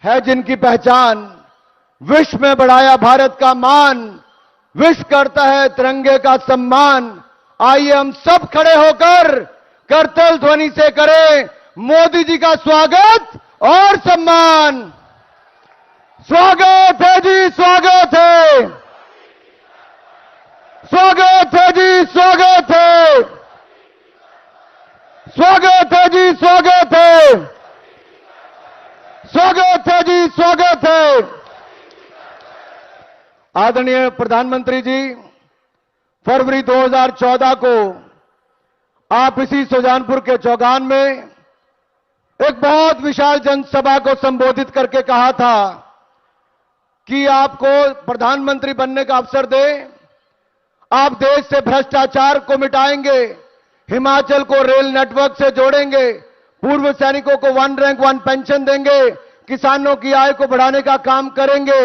है जिनकी पहचान, विश्व में बढ़ाया भारत का मान, विश्व करता है तिरंगे का सम्मान। आइए हम सब खड़े होकर करतल ध्वनि से करें मोदी जी का स्वागत और सम्मान। स्वागत है जी, स्वागत है, स्वागत है जी, स्वागत है, स्वागत है जी, स्वागत है, स्वागत है जी, स्वागत है। आदरणीय प्रधानमंत्री जी, फरवरी 2014 को आप इसी सुजानपुर के चौगान में एक बहुत विशाल जनसभा को संबोधित करके कहा था कि आपको प्रधानमंत्री बनने का अवसर दें, आप देश से भ्रष्टाचार को मिटाएंगे, हिमाचल को रेल नेटवर्क से जोड़ेंगे, पूर्व सैनिकों को 1 रैंक 1 पेंशन देंगे, किसानों की आय को बढ़ाने का काम करेंगे।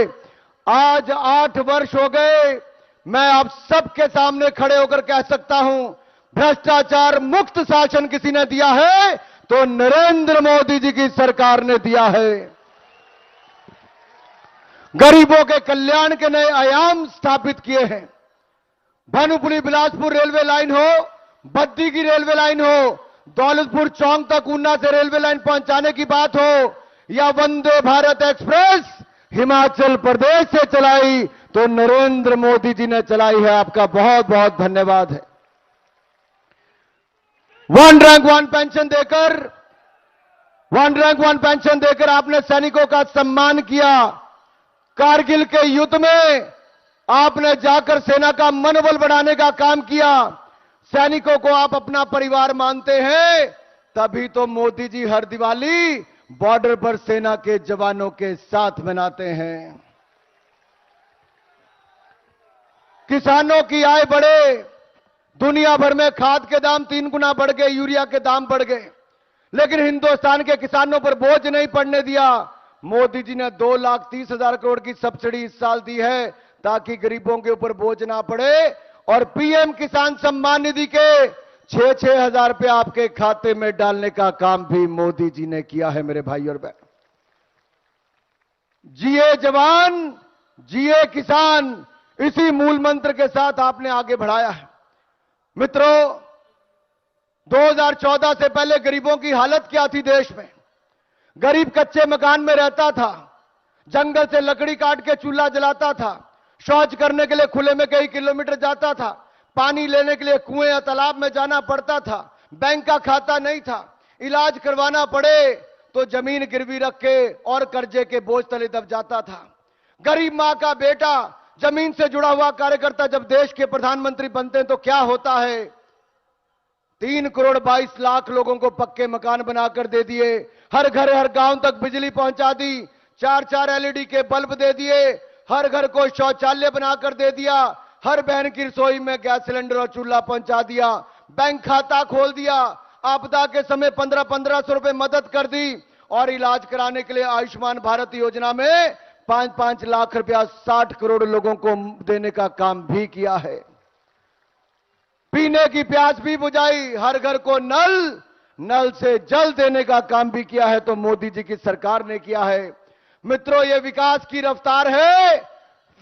आज 8 वर्ष हो गए, मैं आप सबके सामने खड़े होकर कह सकता हूं, भ्रष्टाचार मुक्त शासन किसी ने दिया है तो नरेंद्र मोदी जी की सरकार ने दिया है। गरीबों के कल्याण के नए आयाम स्थापित किए हैं। भानुपुरी बिलासपुर रेलवे लाइन हो, बद्दी की रेलवे लाइन हो, दौलतपुर चौक तक ऊना से रेलवे लाइन पहुंचाने की बात हो, या वंदे भारत एक्सप्रेस हिमाचल प्रदेश से चलाई तो नरेंद्र मोदी जी ने चलाई है। आपका बहुत बहुत धन्यवाद है। 1 रैंक 1 पेंशन देकर 1 रैंक 1 पेंशन देकर आपने सैनिकों का सम्मान किया। कारगिल के युद्ध में आपने जाकर सेना का मनोबल बढ़ाने का काम किया। सैनिकों को आप अपना परिवार मानते हैं, तभी तो मोदी जी हर दिवाली बॉर्डर पर सेना के जवानों के साथ मनाते हैं। किसानों की आय बढ़े, दुनिया भर में खाद के दाम 3 गुना बढ़ गए, यूरिया के दाम बढ़ गए, लेकिन हिंदुस्तान के किसानों पर बोझ नहीं पड़ने दिया। मोदी जी ने 2,30,000 करोड़ की सब्सिडी इस साल दी है ताकि गरीबों के ऊपर बोझ ना पड़े, और पीएम किसान सम्मान निधि के 6-6 हजार रुपए आपके खाते में डालने का काम भी मोदी जी ने किया है। मेरे भाई और बहन, जिए जवान जिए किसान, इसी मूल मंत्र के साथ आपने आगे बढ़ाया है। मित्रों, 2014 से पहले गरीबों की हालत क्या थी देश में? गरीब कच्चे मकान में रहता था, जंगल से लकड़ी काट के चूल्हा जलाता था, शौच करने के लिए खुले में कई किलोमीटर जाता था, पानी लेने के लिए कुएं या तालाब में जाना पड़ता था, बैंक का खाता नहीं था, इलाज करवाना पड़े तो जमीन गिरवी रख के और कर्जे के बोझ तले दब जाता था। गरीब मां का बेटा, जमीन से जुड़ा हुआ कार्यकर्ता जब देश के प्रधानमंत्री बनते हैं तो क्या होता है? 3 करोड़ 22 लाख लोगों को पक्के मकान बनाकर दे दिए, हर घर हर गांव तक बिजली पहुंचा दी, 4-4 एलईडी के बल्ब दे दिए, हर घर को शौचालय बनाकर दे दिया, हर बहन की रसोई में गैस सिलेंडर और चूल्हा पहुंचा दिया, बैंक खाता खोल दिया, आपदा के समय 1500 रुपए मदद कर दी, और इलाज कराने के लिए आयुष्मान भारत योजना में 5-5 लाख रुपया 60 करोड़ लोगों को देने का काम भी किया है। पीने की प्यास भी बुझाई, हर घर को नल से जल देने का काम भी किया है तो मोदी जी की सरकार ने किया है। मित्रों, ये विकास की रफ्तार है,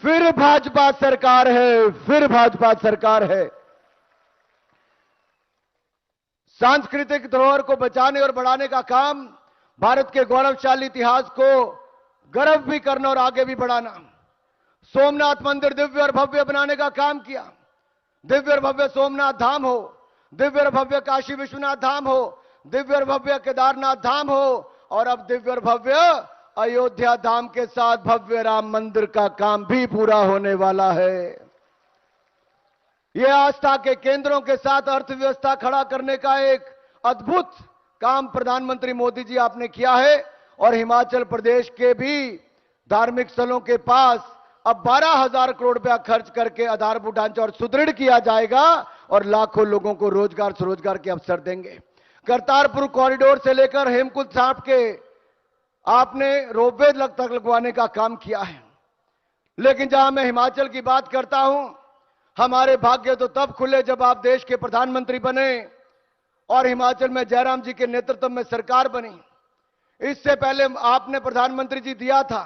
फिर भाजपा सरकार है, फिर भाजपा सरकार है। सांस्कृतिक धरोहर को बचाने और बढ़ाने का काम, भारत के गौरवशाली इतिहास को गर्व भी करना और आगे भी बढ़ाना। सोमनाथ मंदिर दिव्य और भव्य बनाने का काम किया। दिव्य और भव्य सोमनाथ धाम हो, दिव्य और भव्य काशी विश्वनाथ धाम हो, दिव्य और भव्य केदारनाथ धाम हो, और अब दिव्य और भव्य अयोध्या धाम के साथ भव्य राम मंदिर का काम भी पूरा होने वाला है। यह आस्था के केंद्रों के साथ अर्थव्यवस्था खड़ा करने का एक अद्भुत काम प्रधानमंत्री मोदी जी आपने किया है, और हिमाचल प्रदेश के भी धार्मिक स्थलों के पास अब 12,000 करोड़ रुपया खर्च करके आधारभूत ढांचा और सुदृढ़ किया जाएगा, और लाखों लोगों को रोजगार स्वरोजगार के अवसर देंगे। करतारपुर कॉरिडोर से लेकर हेमकुंड साहिब के आपने रोपवे तक लगवाने का काम किया है। लेकिन जहां मैं हिमाचल की बात करता हूं, हमारे भाग्य तो तब खुले जब आप देश के प्रधानमंत्री बने और हिमाचल में जयराम जी के नेतृत्व में सरकार बनी। इससे पहले आपने प्रधानमंत्री जी दिया था,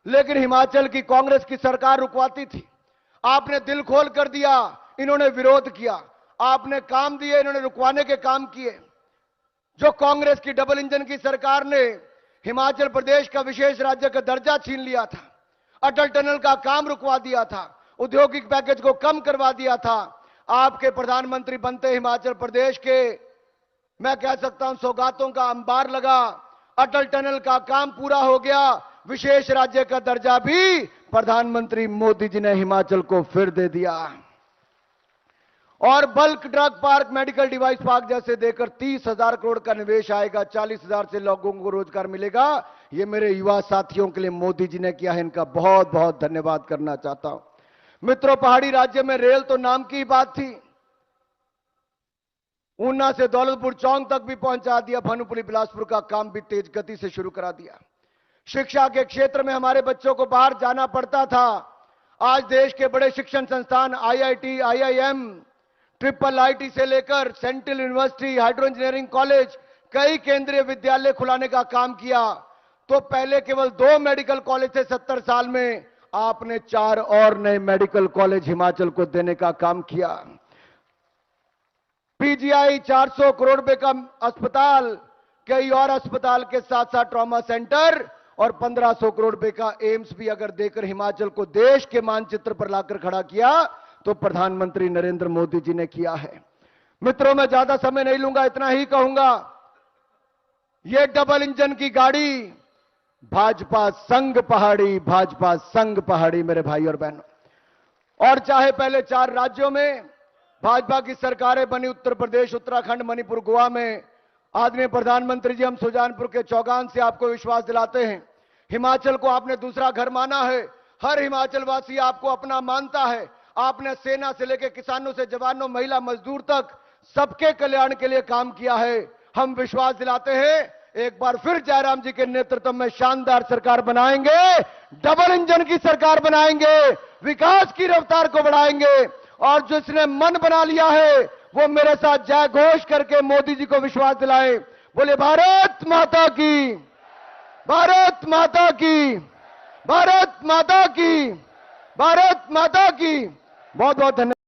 लेकिन हिमाचल की कांग्रेस की सरकार रुकवाती थी। आपने दिल खोल कर दिया, इन्होंने विरोध किया। आपने काम दिए, इन्होंने रुकवाने के काम किए। जो कांग्रेस की डबल इंजन की सरकार ने हिमाचल प्रदेश का विशेष राज्य का दर्जा छीन लिया था, अटल टनल का काम रुकवा दिया था, औद्योगिक पैकेज को कम करवा दिया था। आपके प्रधानमंत्री बनते हिमाचल प्रदेश के, मैं कह सकता हूं, सौगातों का अंबार लगा। अटल टनल का काम पूरा हो गया, विशेष राज्य का दर्जा भी प्रधानमंत्री मोदी जी ने हिमाचल को फिर दे दिया। और bulk drug park, medical device park जैसे देकर 30,000 करोड़ का निवेश आएगा, 40,000 से लोगों को रोजगार मिलेगा। ये मेरे युवा साथियों के लिए मोदी जी ने किया है, इनका बहुत बहुत धन्यवाद करना चाहता हूं। मित्रों, पहाड़ी राज्य में रेल तो नाम की बात थी, ऊना से दौलतपुर चौक तक भी पहुंचा दिया, भानुपुली बिलासपुर का काम भी तेज गति से शुरू करा दिया। शिक्षा के क्षेत्र में हमारे बच्चों को बाहर जाना पड़ता था, आज देश के बड़े शिक्षण संस्थान IIT, IIM, ट्रिपल IIT से लेकर central university, hydro engineering college, कई केंद्रीय विद्यालय खुलाने का काम किया। तो पहले केवल 2 मेडिकल कॉलेज थे 70 साल में, आपने 4 और नए मेडिकल कॉलेज हिमाचल को देने का काम किया। PGI 400 करोड़ रुपए का अस्पताल, कई और अस्पताल के साथ साथ ट्रॉमा सेंटर और 1500 करोड़ रुपए का एम्स भी अगर देकर हिमाचल को देश के मानचित्र पर लाकर खड़ा किया तो प्रधानमंत्री नरेंद्र मोदी जी ने किया है। मित्रों, मैं ज्यादा समय नहीं लूंगा, इतना ही कहूंगा, यह डबल इंजन की गाड़ी भाजपा संग पहाड़ी, भाजपा संग पहाड़ी मेरे भाई और बहनों। और चाहे पहले 4 राज्यों में भाजपा की सरकारें बनी, उत्तर प्रदेश, उत्तराखंड, मणिपुर, गोवा में, आदरणीय प्रधानमंत्री जी, हम सुजानपुर के चौगान से आपको विश्वास दिलाते हैं, हिमाचल को आपने दूसरा घर माना है। हर हिमाचल वासी आपको अपना मानता है। आपने सेना से लेकर किसानों से जवानों, महिला, मजदूर तक सबके कल्याण के लिए काम किया है। हम विश्वास दिलाते हैं, एक बार फिर जयराम जी के नेतृत्व में शानदार सरकार बनाएंगे, डबल इंजन की सरकार बनाएंगे, विकास की रफ्तार को बढ़ाएंगे। और जिसने मन बना लिया है वो मेरे साथ जय घोष करके मोदी जी को विश्वास दिलाए। बोले भारत माता की, भारत माता की, भारत माता की, भारत माता की। बहुत बहुत धन्यवाद।